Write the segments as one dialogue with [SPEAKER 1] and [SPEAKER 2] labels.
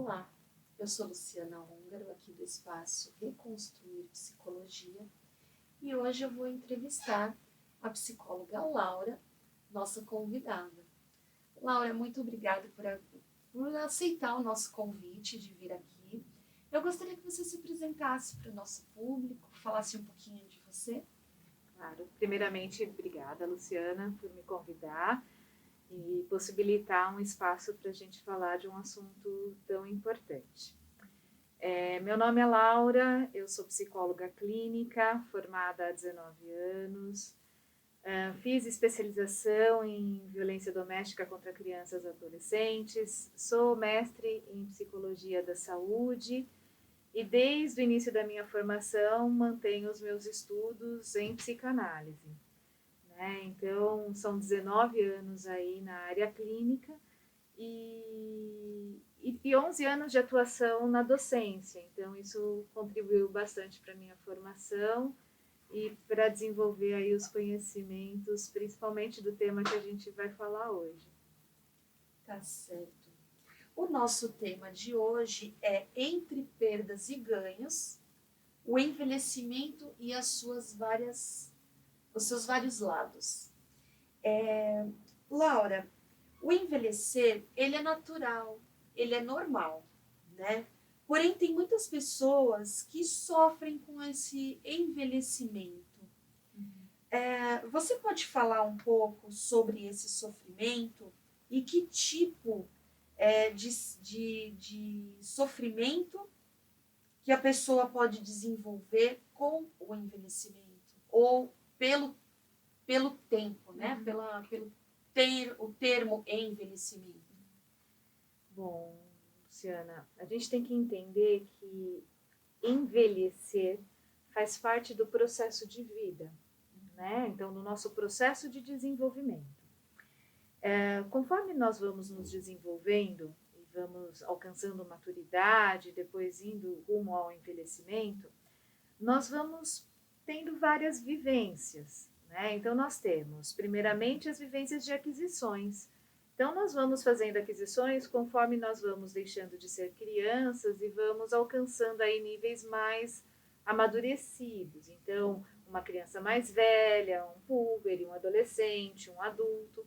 [SPEAKER 1] Olá, eu sou Luciana Húngaro, aqui do espaço Reconstruir Psicologia, e hoje eu vou entrevistar a psicóloga Laura, nossa convidada. Laura, muito obrigada por aceitar o nosso convite de vir aqui. Eu gostaria que você se apresentasse para o nosso público, falasse um pouquinho de você.
[SPEAKER 2] Claro, primeiramente, obrigada, Luciana, por me convidar e possibilitar um espaço para a gente falar de um assunto tão importante. Meu nome é Laura, eu sou psicóloga clínica, formada há 19 anos, fiz especialização em violência doméstica contra crianças e adolescentes, sou mestre em psicologia da saúde e desde o início da minha formação mantenho os meus estudos em psicanálise. Então, são 19 anos aí na área clínica e 11 anos de atuação na docência. Então, isso contribuiu bastante para a minha formação e para desenvolver aí os conhecimentos, principalmente do tema que a gente vai falar hoje.
[SPEAKER 1] Tá certo. O nosso tema de hoje é Entre Perdas e Ganhos, o envelhecimento e os seus vários lados. Laura, o envelhecer, ele é natural, ele é normal, né? Porém, tem muitas pessoas que sofrem com esse envelhecimento. Você pode falar um pouco sobre esse sofrimento e que tipo de sofrimento que a pessoa pode desenvolver com o envelhecimento ou pelo tempo, né? Pelo o termo envelhecimento.
[SPEAKER 2] Bom, Luciana, a gente tem que entender que envelhecer faz parte do processo de vida, né? Então, no nosso processo de desenvolvimento. Conforme nós vamos nos desenvolvendo e vamos alcançando maturidade, depois indo rumo ao envelhecimento, nós vamos tendo várias vivências, né? Então, nós temos, primeiramente, as vivências de aquisições. Então, nós vamos fazendo aquisições conforme nós vamos deixando de ser crianças e vamos alcançando aí níveis mais amadurecidos. Então, uma criança mais velha, um puber, um adolescente, um adulto.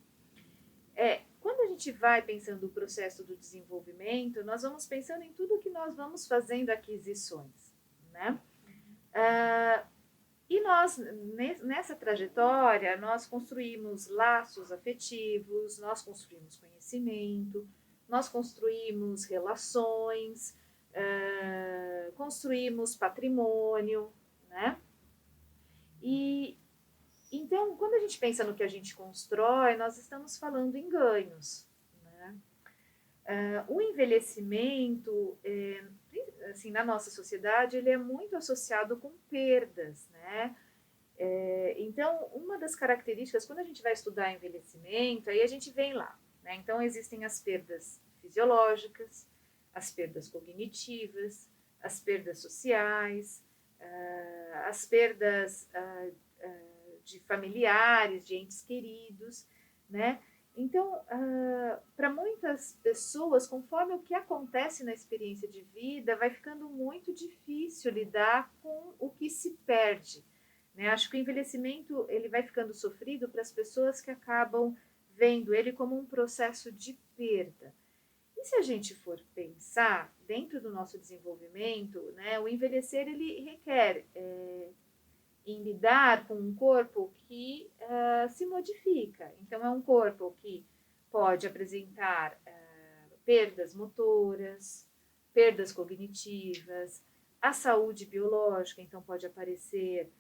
[SPEAKER 2] Quando a gente vai pensando o processo do desenvolvimento, nós vamos pensando em tudo que nós vamos fazendo aquisições, né? E nós, nessa trajetória, nós construímos laços afetivos, nós construímos conhecimento, nós construímos relações, construímos patrimônio, né? E então, quando a gente pensa no que a gente constrói, nós estamos falando em ganhos, né? O envelhecimento, assim, na nossa sociedade, ele é muito associado com perdas, né? Então, uma das características, quando a gente vai estudar envelhecimento, aí a gente vem lá, né? Então, existem as perdas fisiológicas, as perdas cognitivas, as perdas sociais, as perdas de familiares, de entes queridos, né? Então, para muitas pessoas, conforme o que acontece na experiência de vida, vai ficando muito difícil lidar com o que se perde, né? Acho que o envelhecimento ele vai ficando sofrido para as pessoas que acabam vendo ele como um processo de perda. E se a gente for pensar dentro do nosso desenvolvimento, né, o envelhecer ele requer em lidar com um corpo que se modifica. Então, é um corpo que pode apresentar perdas motoras, perdas cognitivas, a saúde biológica, então pode aparecer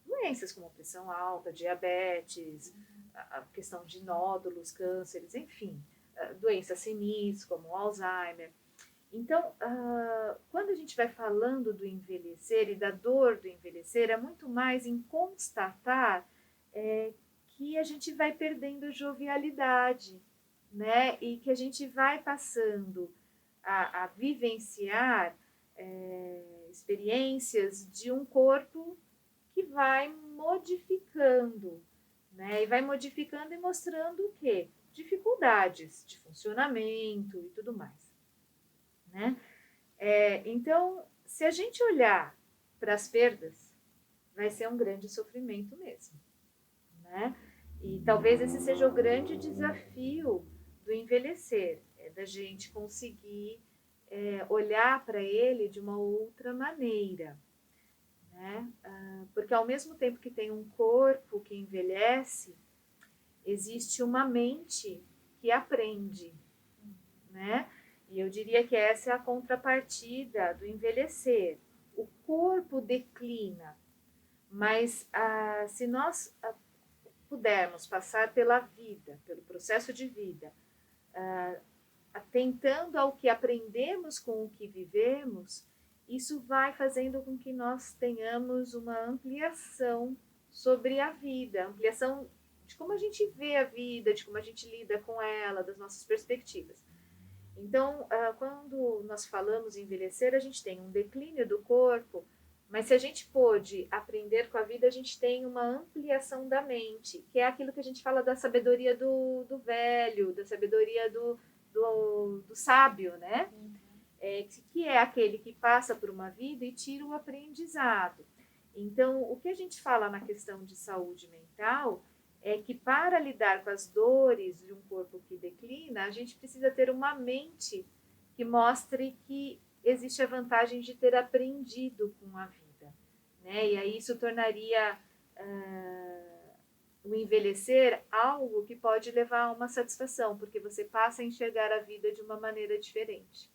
[SPEAKER 2] doenças como pressão alta, diabetes, a questão de nódulos, cânceres, enfim, doenças senis como Alzheimer. Então, quando a gente vai falando do envelhecer e da dor do envelhecer, é muito mais em constatar que a gente vai perdendo jovialidade, né? E que a gente vai passando a vivenciar experiências de um corpo que vai modificando, né? E vai modificando e mostrando o quê? Dificuldades de funcionamento e tudo mais, né? Então, se a gente olhar para as perdas, vai ser um grande sofrimento mesmo, né? E talvez esse seja o grande desafio do envelhecer, é da gente conseguir olhar para ele de uma outra maneira, né? Porque ao mesmo tempo que tem um corpo que envelhece, existe uma mente que aprende, né? E eu diria que essa é a contrapartida do envelhecer. O corpo declina, mas se nós pudermos passar pela vida, pelo processo de vida, atentando ao que aprendemos com o que vivemos, isso vai fazendo com que nós tenhamos uma ampliação sobre a vida, ampliação de como a gente vê a vida, de como a gente lida com ela, das nossas perspectivas. Então, quando nós falamos em envelhecer, a gente tem um declínio do corpo, mas se a gente pôde aprender com a vida, a gente tem uma ampliação da mente, que é aquilo que a gente fala da sabedoria do velho, da sabedoria do sábio, né? Que é aquele que passa por uma vida e tira o aprendizado. Então, o que a gente fala na questão de saúde mental é que para lidar com as dores de um corpo que declina, a gente precisa ter uma mente que mostre que existe a vantagem de ter aprendido com a vida, né? E aí isso tornaria o envelhecer algo que pode levar a uma satisfação, porque você passa a enxergar a vida de uma maneira diferente.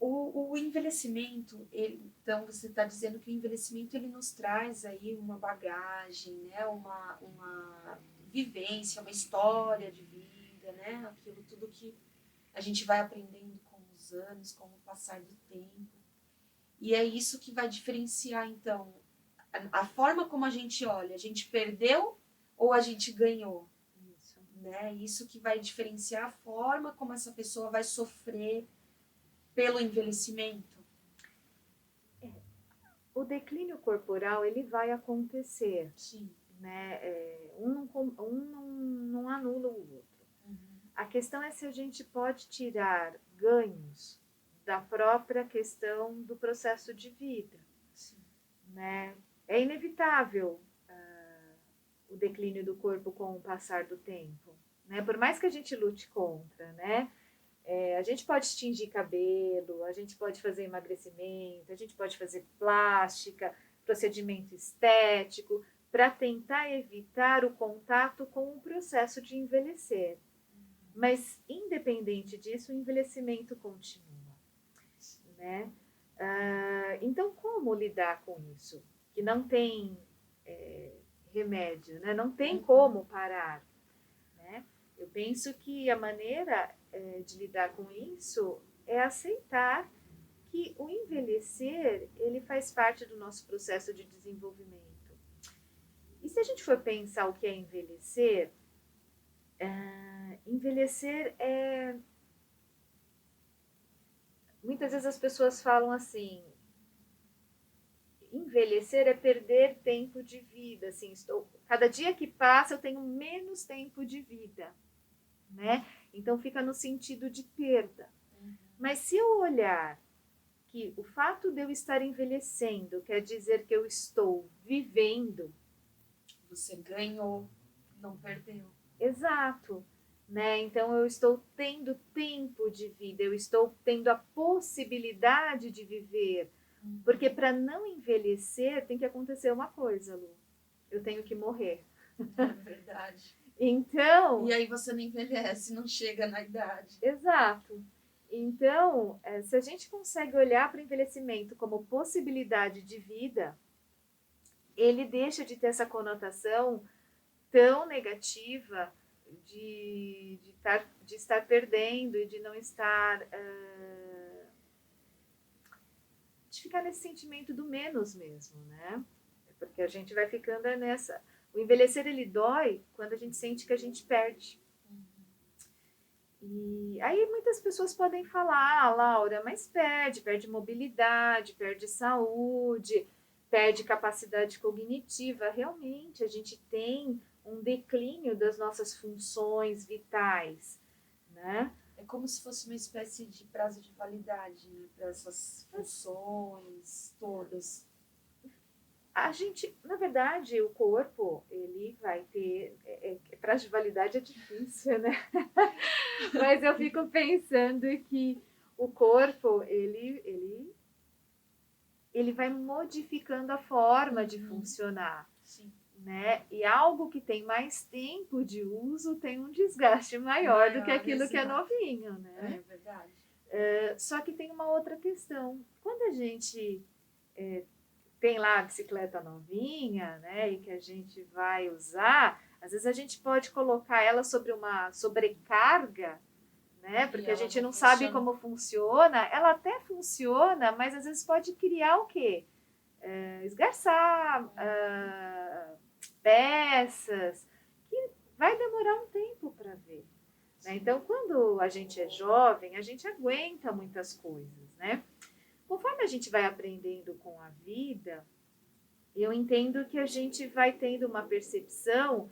[SPEAKER 1] O envelhecimento, então você está dizendo que o envelhecimento ele nos traz aí uma bagagem, né? uma vivência, uma história de vida, né? Aquilo tudo que a gente vai aprendendo com os anos, com o passar do tempo. E é isso que vai diferenciar, então, a forma como a gente olha. A gente perdeu ou a gente ganhou?
[SPEAKER 2] Isso.
[SPEAKER 1] Né? Isso que vai diferenciar a forma como essa pessoa vai sofrer pelo envelhecimento.
[SPEAKER 2] O declínio corporal, ele vai acontecer.
[SPEAKER 1] Sim.
[SPEAKER 2] Né? Um não anula o outro. A questão é se a gente pode tirar ganhos da própria questão do processo de vida.
[SPEAKER 1] Sim.
[SPEAKER 2] Né? É inevitável o declínio do corpo com o passar do tempo. Né? Por mais que a gente lute contra, né? A gente pode tingir cabelo, a gente pode fazer emagrecimento, a gente pode fazer plástica, procedimento estético, para tentar evitar o contato com o processo de envelhecer. Mas, independente disso, o envelhecimento continua. Né? Então, como lidar com isso? Que não tem remédio, né? Não tem como parar. Né? Eu penso que a maneira de lidar com isso é aceitar que o envelhecer, ele faz parte do nosso processo de desenvolvimento. E se a gente for pensar o que é envelhecer, envelhecer é... Muitas vezes as pessoas falam assim, envelhecer é perder tempo de vida, assim, cada dia que passa eu tenho menos tempo de vida, né? Então fica no sentido de perda. Mas se eu olhar que o fato de eu estar envelhecendo quer dizer que eu estou vivendo,
[SPEAKER 1] você ganhou, não perdeu.
[SPEAKER 2] Exato. Né? Então eu estou tendo tempo de vida, eu estou tendo a possibilidade de viver. Porque para não envelhecer tem que acontecer uma coisa, Lu. Eu tenho que morrer.
[SPEAKER 1] É verdade.
[SPEAKER 2] Então...
[SPEAKER 1] E aí você não envelhece, não chega na idade.
[SPEAKER 2] Exato. Então, se a gente consegue olhar para o envelhecimento como possibilidade de vida, ele deixa de ter essa conotação tão negativa de estar perdendo e de não estar... de ficar nesse sentimento do menos mesmo, né? Porque a gente vai ficando nessa... O envelhecer, ele dói quando a gente sente que a gente perde. E aí muitas pessoas podem falar, Laura, mas perde mobilidade, perde saúde, perde capacidade cognitiva. Realmente, a gente tem um declínio das nossas funções vitais, né?
[SPEAKER 1] É como se fosse uma espécie de prazo de validade, né? Para essas funções todas.
[SPEAKER 2] A gente, na verdade, o corpo, ele vai ter, prazo de validade é difícil, né? Mas eu fico pensando que o corpo, ele vai modificando a forma de funcionar,
[SPEAKER 1] Sim.
[SPEAKER 2] né? E algo que tem mais tempo de uso tem um desgaste maior do que aquilo que é novinho, né?
[SPEAKER 1] É verdade.
[SPEAKER 2] Só que tem uma outra questão. Quando a gente tem lá a bicicleta novinha, né, e que a gente vai usar, às vezes a gente pode colocar ela sobre uma sobrecarga, né, porque a gente não sabe como funciona. Ela até funciona, mas às vezes pode criar o quê? Esgarçar peças, que vai demorar um tempo para ver. Né? Então, quando a gente é jovem, a gente aguenta muitas coisas, né? Conforme a gente vai aprendendo com a vida, eu entendo que a gente vai tendo uma percepção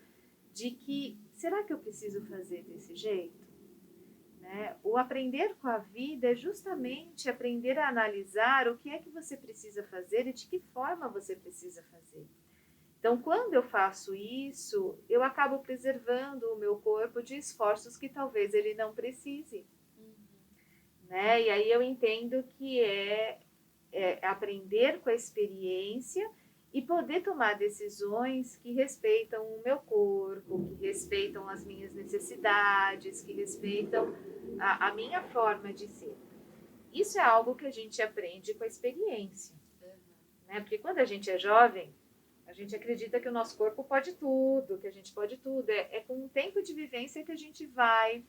[SPEAKER 2] de que, será que eu preciso fazer desse jeito? Né? O aprender com a vida é justamente aprender a analisar o que é que você precisa fazer e de que forma você precisa fazer. Então, quando eu faço isso, eu acabo preservando o meu corpo de esforços que talvez ele não precise. Né? E aí eu entendo que é aprender com a experiência e poder tomar decisões que respeitam o meu corpo, que respeitam as minhas necessidades, que respeitam a minha forma de ser. Isso é algo que a gente aprende com a experiência. Né? Porque quando a gente é jovem, a gente acredita que o nosso corpo pode tudo, que a gente pode tudo. É com o tempo de vivência que a gente vai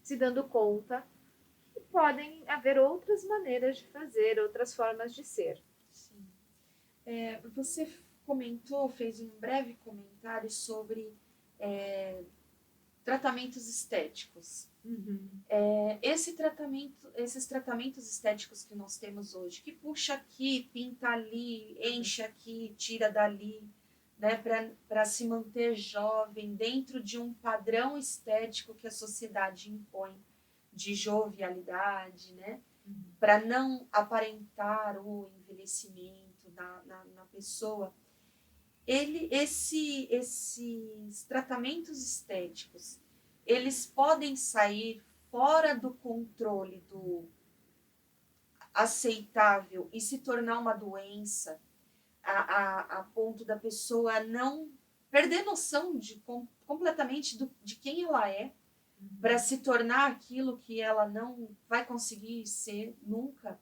[SPEAKER 2] se dando conta que podem haver outras maneiras de fazer, outras formas de ser.
[SPEAKER 1] Sim. Você comentou, fez um breve comentário sobre tratamentos estéticos. Esses tratamentos estéticos que nós temos hoje, que puxa aqui, pinta ali, enche aqui, tira dali, né, para se manter jovem dentro de um padrão estético que a sociedade impõe de jovialidade, né, para não aparentar o envelhecimento na pessoa. Esses tratamentos estéticos, eles podem sair fora do controle do aceitável e se tornar uma doença a ponto da pessoa não perder noção completamente de quem ela é, para se tornar aquilo que ela não vai conseguir ser nunca.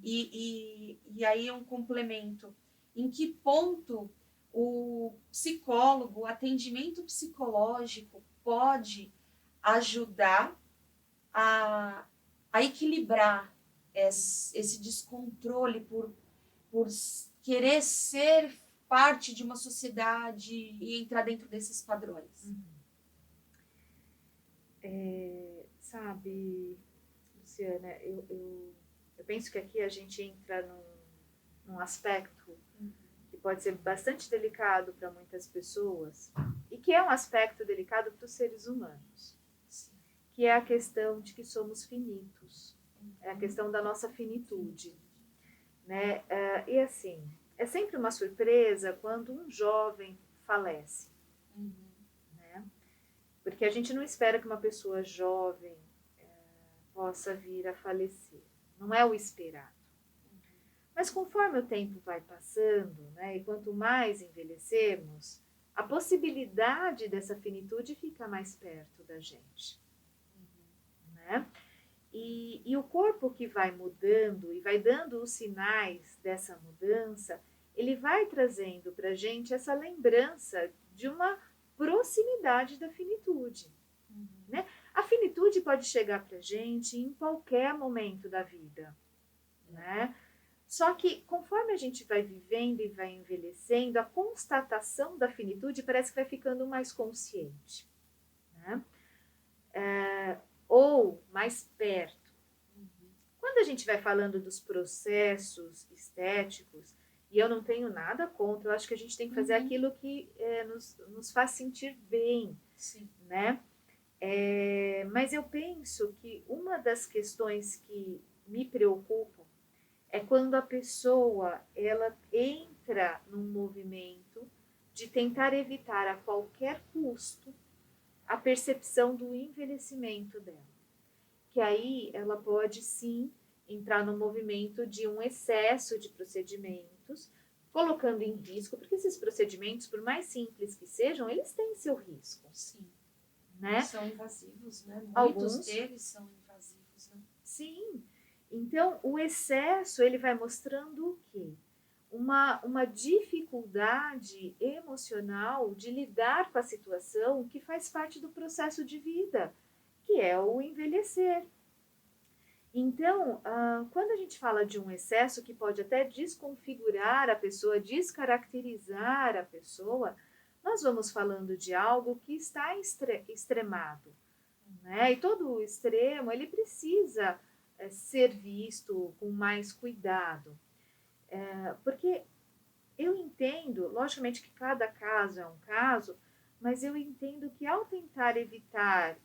[SPEAKER 1] E aí é um complemento. Em que ponto o psicólogo, o atendimento psicológico pode ajudar a equilibrar esse descontrole por querer ser parte de uma sociedade e entrar dentro desses padrões?
[SPEAKER 2] Sabe, Luciana, eu penso que aqui a gente entra num aspecto que pode ser bastante delicado para muitas pessoas e que é um aspecto delicado para os seres humanos, que é a questão de que somos finitos, é a questão da nossa finitude. Né? E assim, é sempre uma surpresa quando um jovem falece. Né? Porque a gente não espera que uma pessoa jovem possa vir a falecer. Não é o esperado. Mas conforme o tempo vai passando, né, e quanto mais envelhecemos, a possibilidade dessa finitude fica mais perto da gente. Né? E o corpo que vai mudando e vai dando os sinais dessa mudança, ele vai trazendo para a gente essa lembrança de uma proximidade da finitude. Né? A finitude pode chegar para a gente em qualquer momento da vida. Né? Só que conforme a gente vai vivendo e vai envelhecendo, a constatação da finitude parece que vai ficando mais consciente. Né? Ou mais perto. Quando a gente vai falando dos processos estéticos, e eu não tenho nada contra, eu acho que a gente tem que fazer aquilo que nos faz sentir bem.
[SPEAKER 1] Sim.
[SPEAKER 2] Né? Mas eu penso que uma das questões que me preocupam é quando a pessoa ela entra num movimento de tentar evitar a qualquer custo a percepção do envelhecimento dela. Que aí ela pode sim entrar no movimento de um excesso de procedimentos, colocando em risco, porque esses procedimentos, por mais simples que sejam, eles têm seu risco.
[SPEAKER 1] Sim.
[SPEAKER 2] Né?
[SPEAKER 1] São invasivos, né? Muitos
[SPEAKER 2] Alguns
[SPEAKER 1] deles são invasivos, né?
[SPEAKER 2] Sim. Então, o excesso, ele vai mostrando o quê? Uma dificuldade emocional de lidar com a situação que faz parte do processo de vida, que é o envelhecer. Então, quando a gente fala de um excesso que pode até desconfigurar a pessoa, descaracterizar a pessoa, nós vamos falando de algo que está extremado. Né? E todo o extremo, ele precisa ser visto com mais cuidado. Porque eu entendo, logicamente que cada caso é um caso, mas eu entendo que ao tentar evitar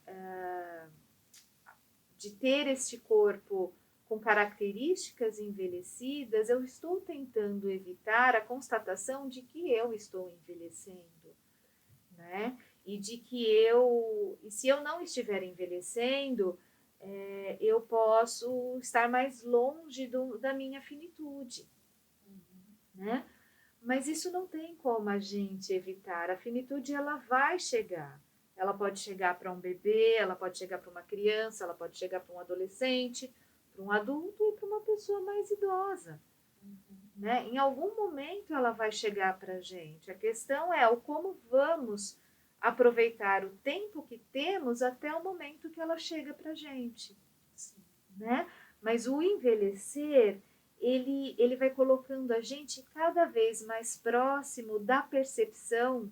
[SPEAKER 2] de ter este corpo com características envelhecidas, eu estou tentando evitar a constatação de que eu estou envelhecendo, né? E de que se eu não estiver envelhecendo, eu posso estar mais longe da minha finitude, né? Mas isso não tem como a gente evitar. A finitude, ela vai chegar. Ela pode chegar para um bebê, ela pode chegar para uma criança, ela pode chegar para um adolescente, para um adulto e para uma pessoa mais idosa. Né? Em algum momento ela vai chegar para a gente. A questão é o como vamos aproveitar o tempo que temos até o momento que ela chega para a gente. Né? Mas o envelhecer, ele vai colocando a gente cada vez mais próximo da percepção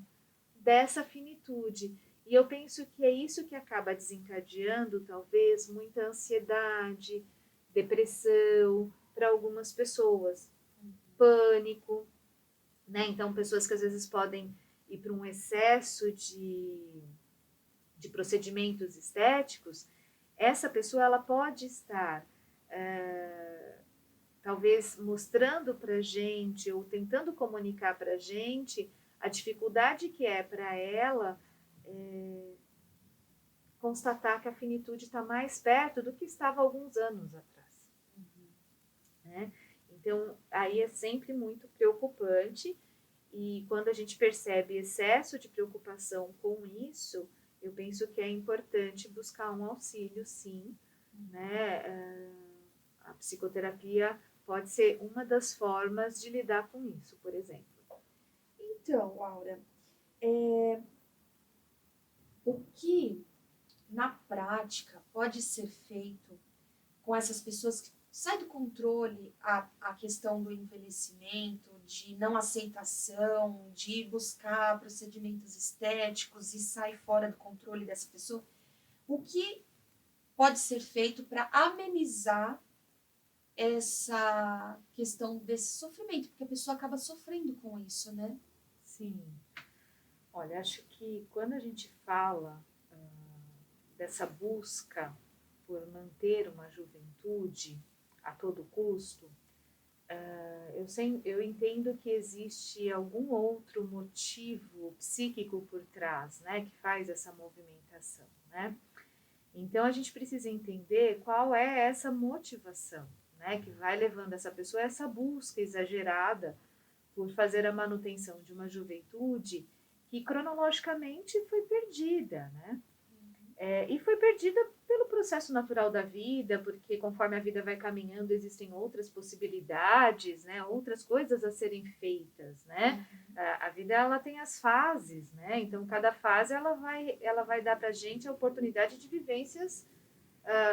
[SPEAKER 2] dessa finitude. E eu penso que é isso que acaba desencadeando, talvez, muita ansiedade, depressão para algumas pessoas, pânico, né? Então, pessoas que às vezes podem ir para um excesso de procedimentos estéticos, essa pessoa ela pode estar talvez mostrando para gente ou tentando comunicar para gente a dificuldade que é para ela constatar que a finitude está mais perto do que estava alguns anos atrás. Né? Então, aí é sempre muito preocupante e quando a gente percebe excesso de preocupação com isso, eu penso que é importante buscar um auxílio, sim, né? A psicoterapia pode ser uma das formas de lidar com isso, por exemplo.
[SPEAKER 1] Então, Laura, o que na prática pode ser feito com essas pessoas que sai do controle a questão do envelhecimento, de não aceitação, de buscar procedimentos estéticos e sai fora do controle dessa pessoa? O que pode ser feito para amenizar essa questão desse sofrimento? Porque a pessoa acaba sofrendo com isso, né?
[SPEAKER 2] Sim. Olha, acho que quando a gente fala dessa busca por manter uma juventude a todo custo, eu entendo que existe algum outro motivo psíquico por trás, né, que faz essa movimentação, né? Então a gente precisa entender qual é essa motivação, né, que vai levando essa pessoa a essa busca exagerada por fazer a manutenção de uma juventude que cronologicamente foi perdida, né? E foi perdida pelo processo natural da vida, porque conforme a vida vai caminhando, existem outras possibilidades, né? Outras coisas a serem feitas, né? A vida, ela tem as fases, né? Então, cada fase, ela vai dar pra gente a oportunidade de vivências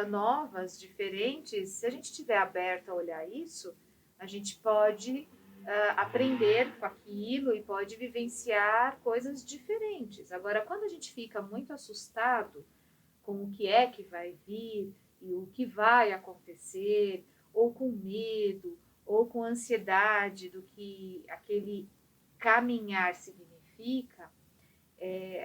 [SPEAKER 2] novas, diferentes. Se a gente estiver aberto a olhar isso, a gente pode aprender com aquilo e pode vivenciar coisas diferentes. Agora, quando a gente fica muito assustado com o que é que vai vir e o que vai acontecer, ou com medo, ou com ansiedade do que aquele caminhar significa,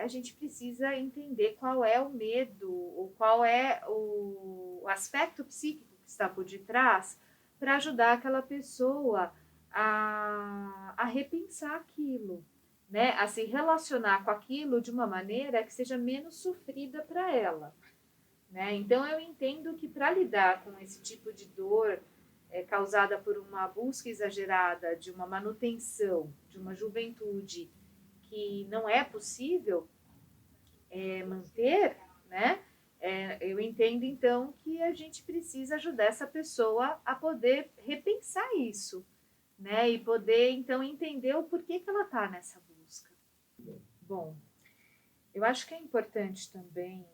[SPEAKER 2] a gente precisa entender qual é o medo, ou qual é o aspecto psíquico que está por detrás, para ajudar aquela pessoa a repensar aquilo, né? A se relacionar com aquilo de uma maneira que seja menos sofrida para ela. Né? Então, eu entendo que para lidar com esse tipo de dor causada por uma busca exagerada de uma manutenção de uma juventude que não é possível manter, né? Eu entendo então que a gente precisa ajudar essa pessoa a poder repensar isso, né? E poder então entender o porquê que ela está nessa busca. Bom, eu acho que é importante também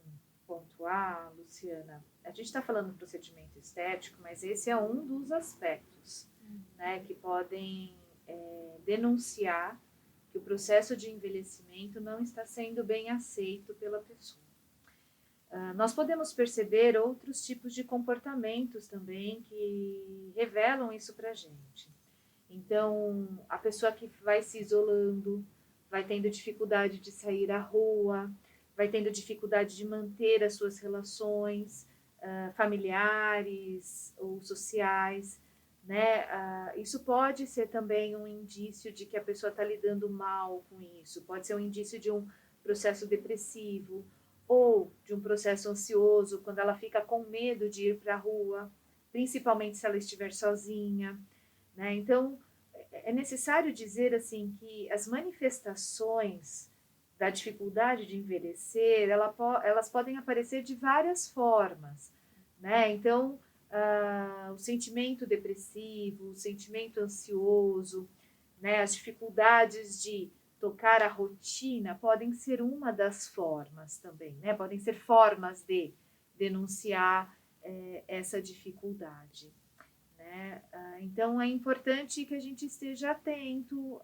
[SPEAKER 2] pontuar, Luciana, a gente está falando do procedimento estético, mas esse é um dos aspectos, né, que podem denunciar que o processo de envelhecimento não está sendo bem aceito pela pessoa. Nós podemos perceber outros tipos de comportamentos também que revelam isso para a gente. Então, a pessoa que vai se isolando, vai tendo dificuldade de sair à rua, vai tendo dificuldade de manter as suas relações familiares ou sociais, né? Isso pode ser também um indício de que a pessoa está lidando mal com isso, pode ser um indício de um processo depressivo ou de um processo ansioso, quando ela fica com medo de ir para a rua, principalmente se ela estiver sozinha, né? Então, é necessário dizer assim que as manifestações da dificuldade de envelhecer, elas podem aparecer de várias formas, né? Então, o sentimento depressivo, o sentimento ansioso, né? As dificuldades de tocar a rotina podem ser uma das formas também, né? Podem ser formas de denunciar essa dificuldade. Né? Então, é importante que a gente esteja atento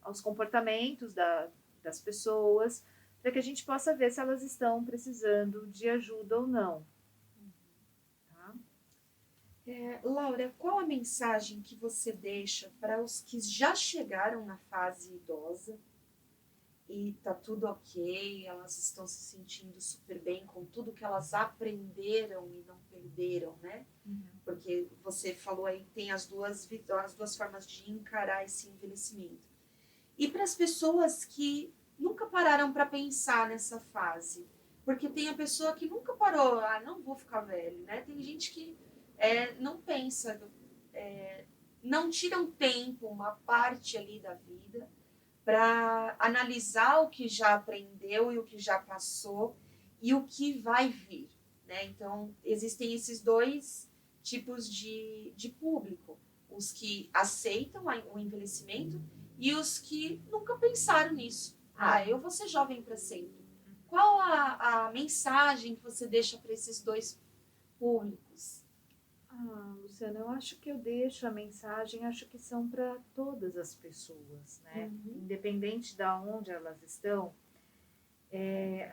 [SPEAKER 2] aos comportamentos das pessoas, para que a gente possa ver se elas estão precisando de ajuda ou não. Tá?
[SPEAKER 1] Laura, qual a mensagem que você deixa para os que já chegaram na fase idosa e tá tudo ok, elas estão se sentindo super bem com tudo que elas aprenderam e não perderam, né? Porque você falou aí que tem as duas formas de encarar esse envelhecimento. E para as pessoas que nunca pararam para pensar nessa fase, porque tem a pessoa que nunca parou, não vou ficar velho, né? Tem gente que não pensa, não tira um tempo, uma parte ali da vida para analisar o que já aprendeu e o que já passou e o que vai vir, né? Então, existem esses dois tipos de público, os que aceitam o envelhecimento e os que nunca pensaram nisso. Eu vou ser jovem para sempre. Qual a mensagem que você deixa para esses dois públicos?
[SPEAKER 2] Luciana, eu acho que eu deixo a mensagem, acho que são para todas as pessoas, né? Independente de onde elas estão.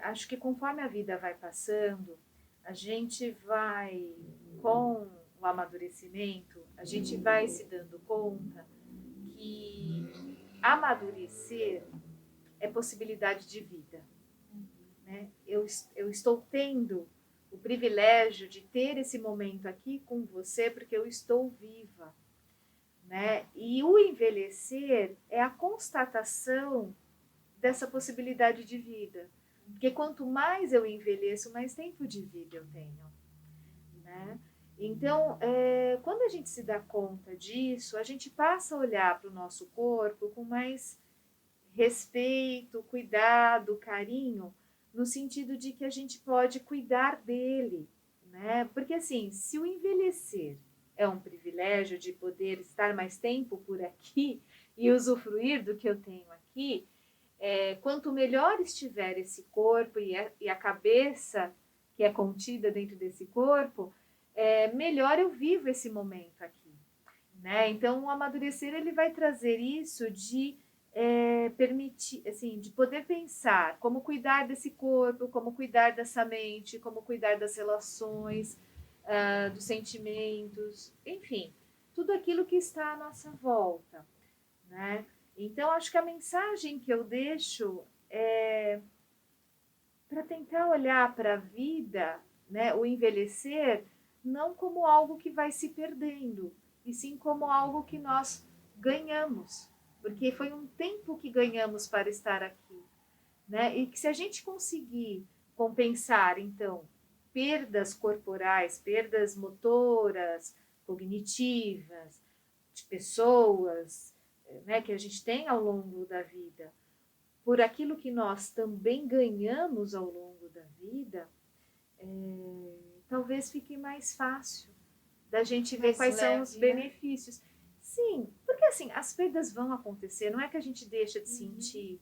[SPEAKER 2] Acho que conforme a vida vai passando, a gente vai, com o amadurecimento, a gente vai se dando conta que amadurecer é possibilidade de vida. Né? Eu estou tendo o privilégio de ter esse momento aqui com você porque eu estou viva. Né? E o envelhecer é a constatação dessa possibilidade de vida. Porque quanto mais eu envelheço, mais tempo de vida eu tenho. Né? Então, quando a gente se dá conta disso, a gente passa a olhar para o nosso corpo com mais respeito, cuidado, carinho, no sentido de que a gente pode cuidar dele, né? Porque assim, se o envelhecer é um privilégio de poder estar mais tempo por aqui e usufruir do que eu tenho aqui, quanto melhor estiver esse corpo e a cabeça que é contida dentro desse corpo, melhor eu vivo esse momento aqui, né? Então, o amadurecer ele vai trazer isso de permitir, assim, de poder pensar como cuidar desse corpo, como cuidar dessa mente, como cuidar das relações, dos sentimentos, enfim, tudo aquilo que está à nossa volta, né? Então, acho que a mensagem que eu deixo para tentar olhar para a vida, né, o envelhecer, não como algo que vai se perdendo, e sim como algo que nós ganhamos, porque foi um tempo que ganhamos para estar aqui, né? E que se a gente conseguir compensar, então, perdas corporais, perdas motoras, cognitivas, de pessoas, né, que a gente tem ao longo da vida, por aquilo que nós também ganhamos ao longo da vida, talvez fique mais fácil da gente ver
[SPEAKER 1] Mais
[SPEAKER 2] quais são os
[SPEAKER 1] leve, né?
[SPEAKER 2] benefícios. Sim, porque assim, as perdas vão acontecer, não é que a gente deixa de sentir,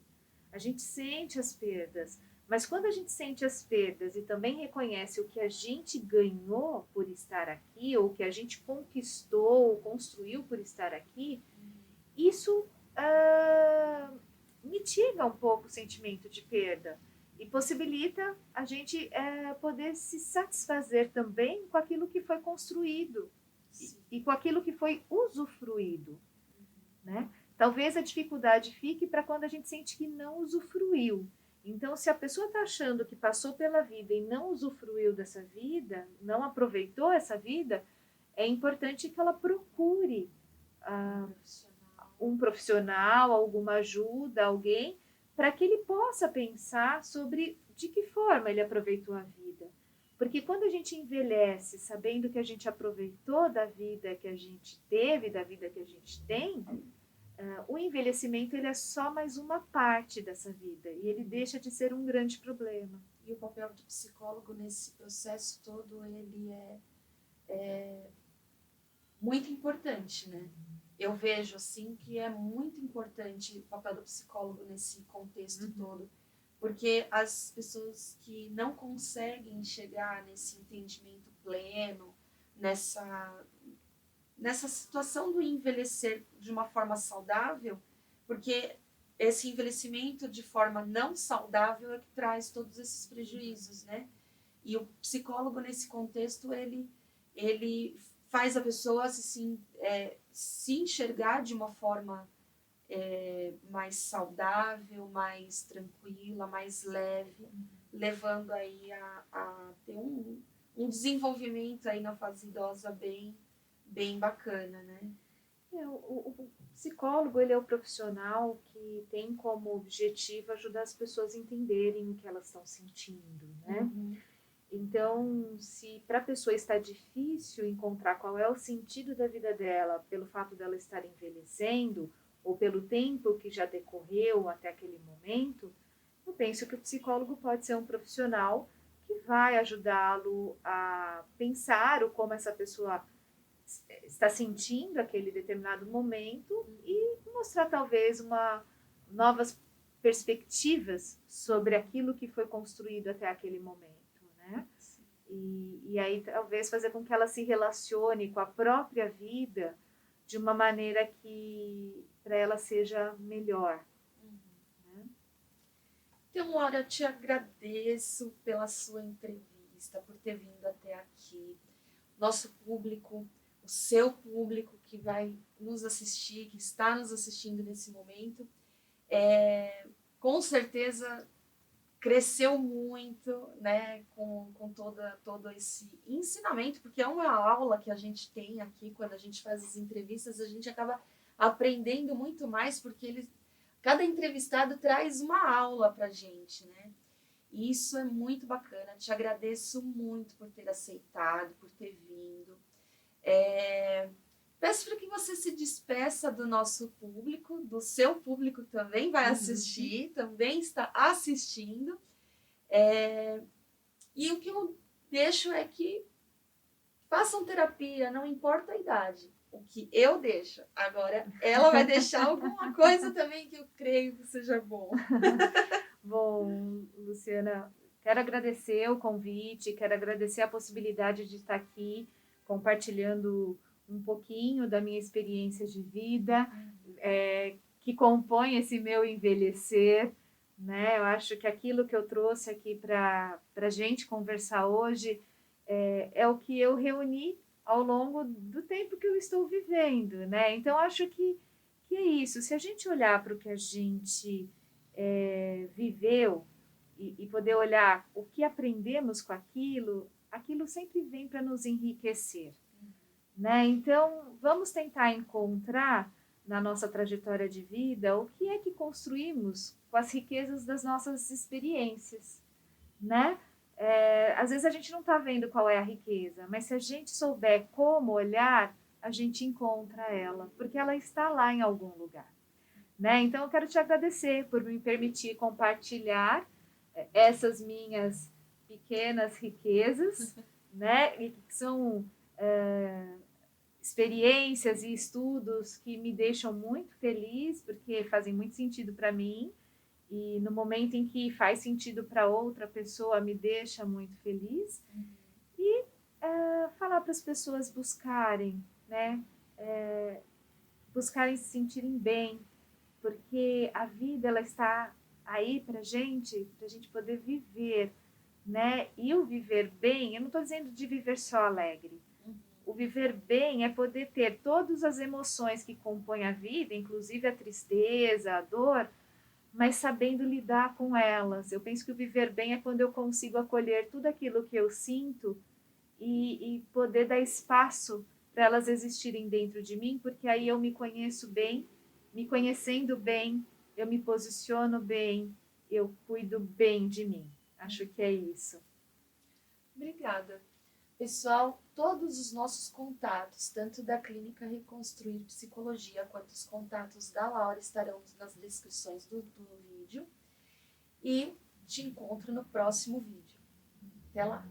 [SPEAKER 2] a gente sente as perdas, mas quando a gente sente as perdas e também reconhece o que a gente ganhou por estar aqui, ou o que a gente conquistou, ou construiu por estar aqui, isso mitiga um pouco o sentimento de perda e possibilita a gente poder se satisfazer também com aquilo que foi construído e com aquilo que foi usufruído, né? Talvez a dificuldade fique para quando a gente sente que não usufruiu. Então, se a pessoa está achando que passou pela vida e não usufruiu dessa vida, não aproveitou essa vida, é importante que ela procure um profissional, alguma ajuda, alguém, para que ele possa pensar sobre de que forma ele aproveitou a vida. Porque quando a gente envelhece sabendo que a gente aproveitou da vida que a gente teve, da vida que a gente tem, o envelhecimento ele é só mais uma parte dessa vida e ele deixa de ser um grande problema.
[SPEAKER 1] E o papel do psicólogo nesse processo todo, ele é muito importante, né? Eu vejo, assim, que é muito importante o papel do psicólogo nesse contexto todo, porque as pessoas que não conseguem chegar nesse entendimento pleno, nessa situação do envelhecer de uma forma saudável, porque esse envelhecimento de forma não saudável é que traz todos esses prejuízos, né? E o psicólogo, nesse contexto, ele faz a pessoa se enxergar de uma forma mais saudável, mais tranquila, mais leve, levando aí a ter um desenvolvimento aí na fase idosa bem bacana, né?
[SPEAKER 2] O psicólogo ele é o profissional que tem como objetivo ajudar as pessoas a entenderem o que elas estão sentindo, né? Então, se para a pessoa está difícil encontrar qual é o sentido da vida dela, pelo fato dela estar envelhecendo, ou pelo tempo que já decorreu até aquele momento, eu penso que o psicólogo pode ser um profissional que vai ajudá-lo a pensar o como essa pessoa está sentindo aquele determinado momento e mostrar talvez novas perspectivas sobre aquilo que foi construído até aquele momento, né? E aí talvez fazer com que ela se relacione com a própria vida de uma maneira que para ela seja melhor. Né?
[SPEAKER 1] Então, Laura, eu te agradeço pela sua entrevista, por ter vindo até aqui. Nosso público, o seu público que vai nos assistir, que está nos assistindo nesse momento, com certeza cresceu muito, né, com todo esse ensinamento, porque é uma aula que a gente tem aqui quando a gente faz as entrevistas, a gente acaba aprendendo muito mais, porque cada entrevistado traz uma aula para a gente, né? E isso é muito bacana. Te agradeço muito por ter aceitado, por ter vindo. Peço para que você se despeça do nosso público, do seu público também vai assistir, também está assistindo. E o que eu deixo é que façam terapia, não importa a idade. O que eu deixo. Agora, ela vai deixar alguma coisa também que eu creio que seja bom.
[SPEAKER 2] Bom, Luciana, quero agradecer o convite, quero agradecer a possibilidade de estar aqui compartilhando um pouquinho da minha experiência de vida, que compõe esse meu envelhecer, né? Eu acho que aquilo que eu trouxe aqui para a gente conversar hoje é o que eu reuni ao longo do tempo que eu estou vivendo, né? Então, acho que é isso. Se a gente olhar para o que a gente viveu e poder olhar o que aprendemos com aquilo, aquilo sempre vem para nos enriquecer, né? Então, vamos tentar encontrar na nossa trajetória de vida o que é que construímos com as riquezas das nossas experiências, né? Às vezes a gente não está vendo qual é a riqueza, mas se a gente souber como olhar, a gente encontra ela, porque ela está lá em algum lugar, né? Então eu quero te agradecer por me permitir compartilhar essas minhas pequenas riquezas, né? E que são experiências e estudos que me deixam muito feliz, porque fazem muito sentido para mim. E no momento em que faz sentido para outra pessoa, me deixa muito feliz. E falar para as pessoas buscarem, né? Buscarem se sentirem bem, porque a vida ela está aí para a gente poder viver, né? E o viver bem, eu não estou dizendo de viver só alegre. O viver bem é poder ter todas as emoções que compõem a vida, inclusive a tristeza, a dor, mas sabendo lidar com elas. Eu penso que o viver bem é quando eu consigo acolher tudo aquilo que eu sinto e poder dar espaço para elas existirem dentro de mim, porque aí eu me conheço bem, me conhecendo bem, eu me posiciono bem, eu cuido bem de mim. Acho que é isso.
[SPEAKER 1] Obrigada. Pessoal, todos os nossos contatos, tanto da Clínica Reconstruir Psicologia quanto os contatos da Laura, estarão nas descrições do vídeo. E te encontro no próximo vídeo. Até lá!